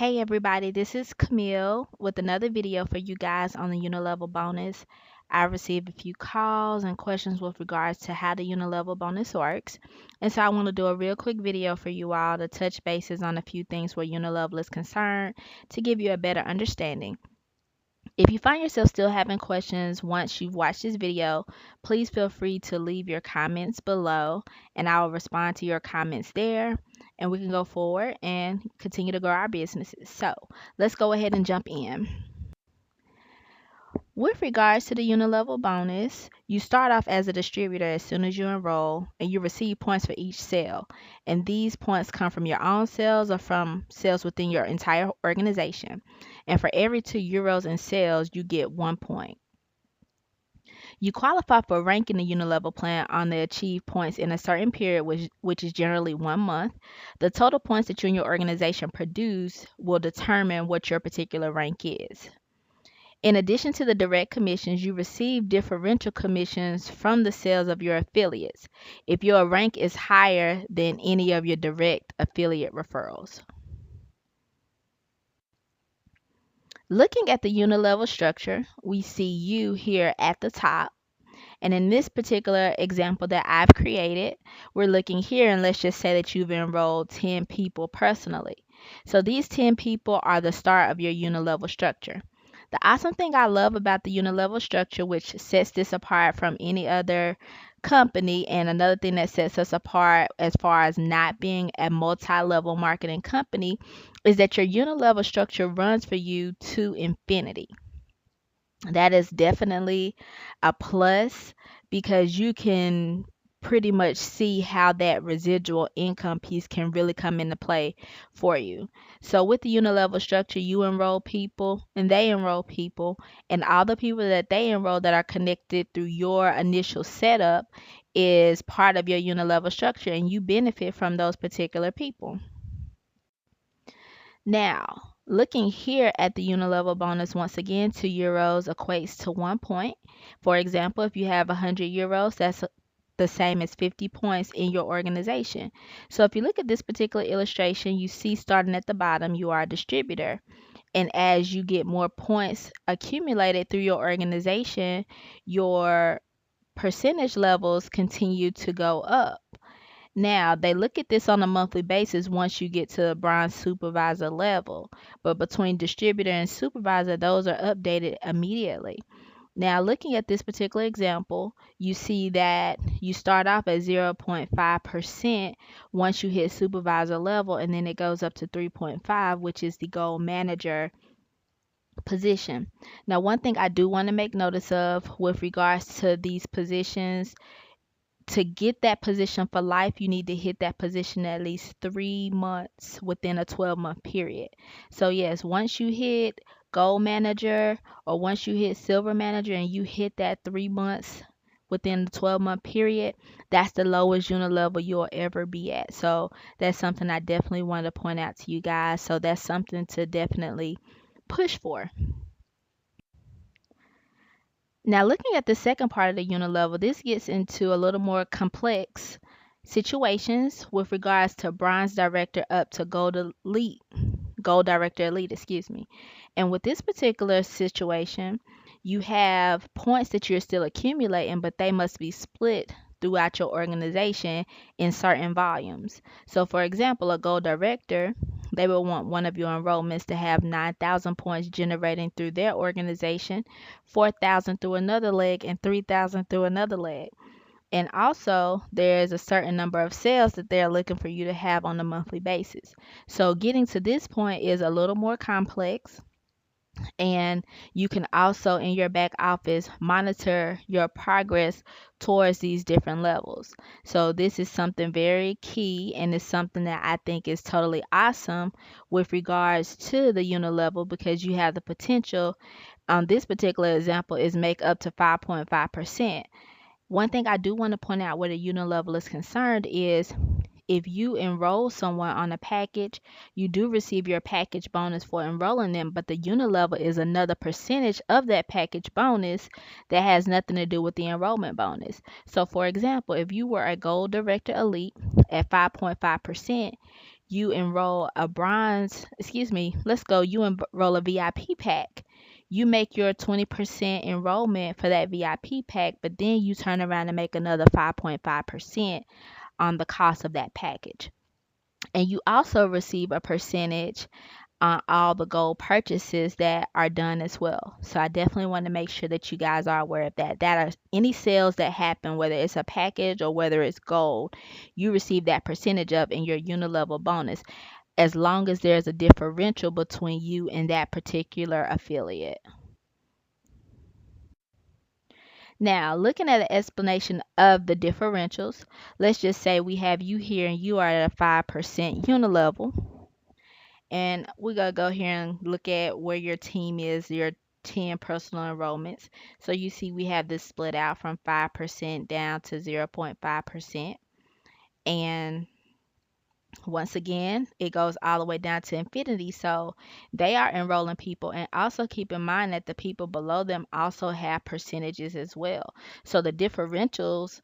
Hey everybody, this is Camille with another video for you guys on the Unilevel bonus. I received a few calls and questions with regards to how the Unilevel bonus works. And so I want to do a real quick video for you all to touch bases on a few things where Unilevel is concerned to give you a better understanding. If you find yourself still having questions once you've watched this video, please feel free to leave your comments below and I will respond to your comments there and we can go forward and continue to grow our businesses. So let's go ahead and jump in. With regards to the Unilevel bonus, you start off as a distributor as soon as you enroll and you receive points for each sale. And these points come from your own sales or from sales within your entire organization. And for every €2 in sales, you get 1 point. You qualify for ranking the Unilevel plan on the achieved points in a certain period, which is generally 1 month. The total points that you and your organization produce will determine what your particular rank is. In addition to the direct commissions, you receive differential commissions from the sales of your affiliates if your rank is higher than any of your direct affiliate referrals. Looking at the Unilevel structure, we see you here at the top. And in this particular example that I've created, we're looking here and let's just say that you've enrolled 10 people personally. So these 10 people are the start of your Unilevel structure. The awesome thing I love about the Unilevel structure, which sets this apart from any other company, and another thing that sets us apart as far as not being a multi-level marketing company, is that your Unilevel structure runs for you to infinity. That is definitely a plus because you can pretty much see how that residual income piece can really come into play for you. So with the Unilevel structure, you enroll people and they enroll people, and all the people that they enroll that are connected through your initial setup is part of your Unilevel structure, and you benefit from those particular people. Now, looking here at the Unilevel bonus, once again, €2 equates to 1 point. For example, if you have €100, that's the same as 50 points in your organization. So if you look at this particular illustration, you see starting at the bottom, you are a distributor. And as you get more points accumulated through your organization, your percentage levels continue to go up. Now, they look at this on a monthly basis once you get to the bronze supervisor level, but between distributor and supervisor, those are updated immediately. Now, looking at this particular example, you see that you start off at 0.5% once you hit supervisor level, and then it goes up to 3.5, which is the gold manager position. Now, one thing I do want to make notice of with regards to these positions, to get that position for life, you need to hit that position at least 3 months within a 12-month period. So yes, once you hit gold manager or once you hit silver manager and you hit that 3 months within the 12-month period, that's the lowest Unilevel you'll ever be at. So that's something I definitely want to point out to you guys. So that's something to definitely push for. Now, looking at the second part of the Unilevel, this gets into a little more complex situations with regards to bronze director up to gold director elite, excuse me. And with this particular situation, you have points that you're still accumulating, but they must be split throughout your organization in certain volumes. So for example, a gold director, they will want one of your enrollments to have 9,000 points generating through their organization, 4,000 through another leg, and 3,000 through another leg. And also, there's a certain number of sales that they're looking for you to have on a monthly basis. So getting to this point is a little more complex. And you can also, in your back office, monitor your progress towards these different levels. So this is something very key, and it's something that I think is totally awesome with regards to the Unilevel, because you have the potential on this particular example is make up to 5.5%. One thing I do want to point out where the Unilevel is concerned is if you enroll someone on a package, you do receive your package bonus for enrolling them, but the Unilevel is another percentage of that package bonus that has nothing to do with the enrollment bonus. So for example, if you were a gold director elite at 5.5%, you enroll a bronze, excuse me, let's go, you enroll a VIP pack. You make your 20% enrollment for that VIP pack, but then you turn around and make another 5.5% on the cost of that package. And you also receive a percentage on all the gold purchases that are done as well. So I definitely want to make sure that you guys are aware of that. That are any sales that happen, whether it's a package or whether it's gold, you receive that percentage of in your Unilevel bonus, as long as there's a differential between you and that particular affiliate. Now, looking at the explanation of the differentials, let's just say we have you here and you are at a 5% Unilevel. And we're going to go here and look at where your team is, your 10 personal enrollments. So you see we have this split out from 5% down to 0.5%. And once again, it goes all the way down to infinity. So they are enrolling people. And also keep in mind that the people below them also have percentages as well. So the differentials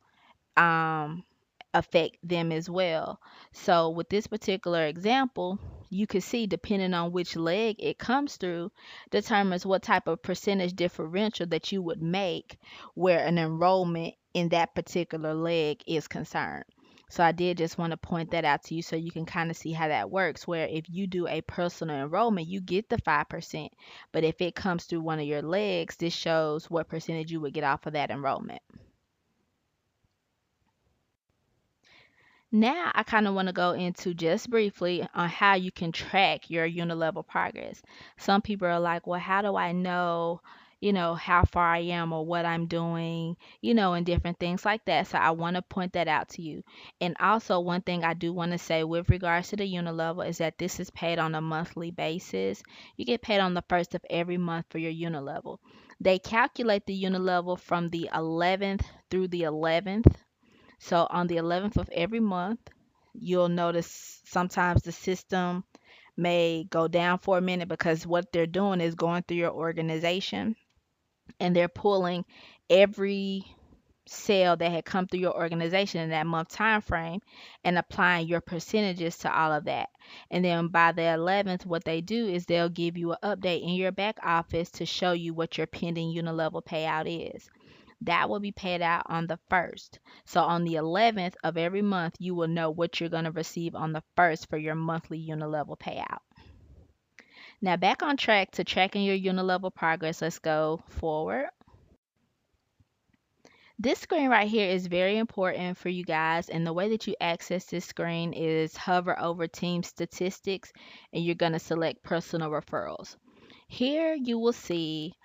um, affect them as well. So with this particular example, you can see depending on which leg it comes through determines what type of percentage differential that you would make where an enrollment in that particular leg is concerned. So I did just want to point that out to you so you can kind of see how that works, where if you do a personal enrollment, you get the 5%, but if it comes through one of your legs, this shows what percentage you would get off of that enrollment. Now, I kind of want to go into just briefly on how you can track your Unilevel progress. Some people are like, well, how do I know, how far I am or what I'm doing, and different things like that. So I want to point that out to you. And also, one thing I do want to say with regards to the Unilevel is that this is paid on a monthly basis. You get paid on the first of every month for your Unilevel. They calculate the Unilevel from the 11th through the 11th. So on the 11th of every month, you'll notice sometimes the system may go down for a minute because what they're doing is going through your organization and they're pulling every sale that had come through your organization in that month time frame and applying your percentages to all of that. And then by the 11th, what they do is they'll give you an update in your back office to show you what your pending Unilevel payout is. That will be paid out on the 1st. So on the 11th of every month, you will know what you're going to receive on the 1st for your monthly Unilevel payout. Now back on track to tracking your Unilevel progress, let's go forward. This screen right here is very important for you guys, and the way that you access this screen is hover over team statistics and you're going to select personal referrals. Here you will see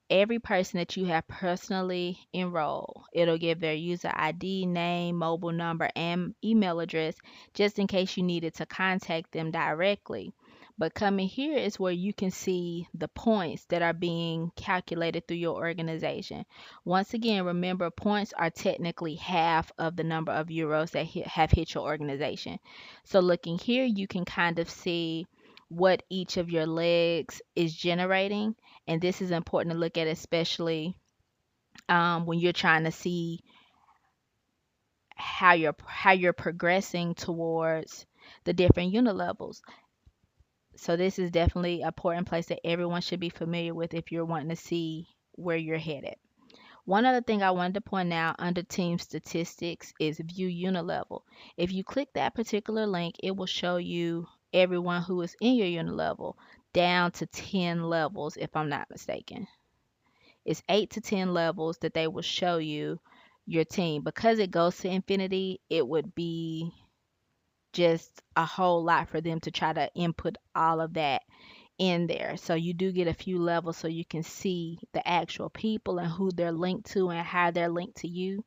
every person that you have personally enrolled. It'll give their user ID, name, mobile number, and email address just in case you needed to contact them directly. But coming here is where you can see the points that are being calculated through your organization. Once again, remember points are technically half of the number of euros that have hit your organization. So looking here, you can kind of see what each of your legs is generating, and this is important to look at, especially when you're trying to see how you're progressing towards the different unit levels. So this is definitely an important place that everyone should be familiar with if you're wanting to see where you're headed. One other thing I wanted to point out under team statistics is view unit level. If you click that particular link, it will show you everyone who is in your unit level down to 10 levels, if I'm not mistaken. It's 8 to 10 levels that they will show you your team. Because it goes to infinity, it would be just a whole lot for them to try to input all of that in there. So you do get a few levels so you can see the actual people and who they're linked to and how they're linked to you.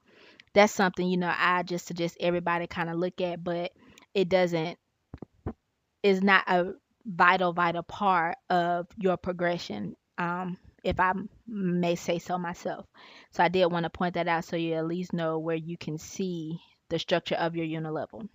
That's something, I just suggest everybody kind of look at, but it doesn't is not a vital part of your progression. If I may say so myself. So I did want to point that out so you at least know where you can see the structure of your unit level.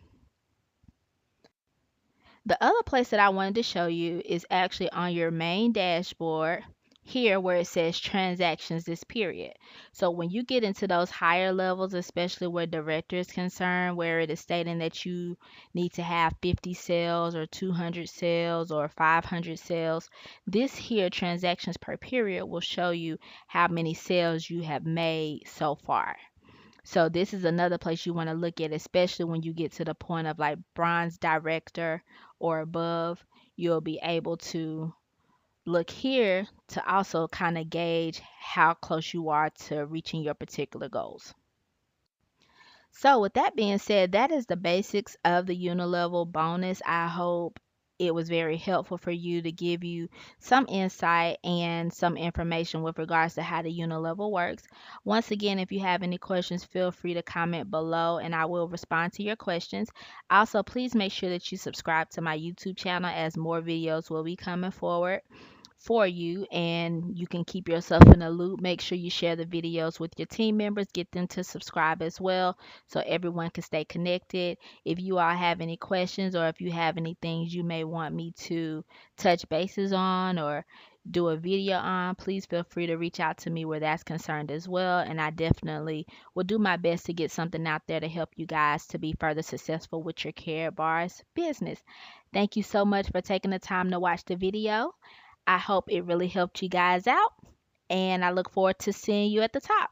The other place that I wanted to show you is actually on your main dashboard. here where it says transactions this period. So when you get into those higher levels, especially where director is concerned, where it is stating that you need to have 50 sales or 200 sales or 500 sales, this here transactions per period will show you how many sales you have made so far. So this is another place you want to look at, especially when you get to the point of like bronze director or above. You'll be able to look here to also kind of gauge how close you are to reaching your particular goals. So with that being said, that is the basics of the Unilevel bonus. I hope it was very helpful for you to give you some insight and some information with regards to how the Unilevel works. Once again, if you have any questions, feel free to comment below and I will respond to your questions. Also, please make sure that you subscribe to my YouTube channel as more videos will be coming forward for you and you can keep yourself in a loop. Make sure you share the videos with your team members, get them to subscribe as well so everyone can stay connected. If you all have any questions or if you have any things you may want me to touch bases on or do a video on, please feel free to reach out to me where that's concerned as well. And I definitely will do my best to get something out there to help you guys to be further successful with your Karatbars business. Thank you so much for taking the time to watch the video. I hope it really helped you guys out, and I look forward to seeing you at the top.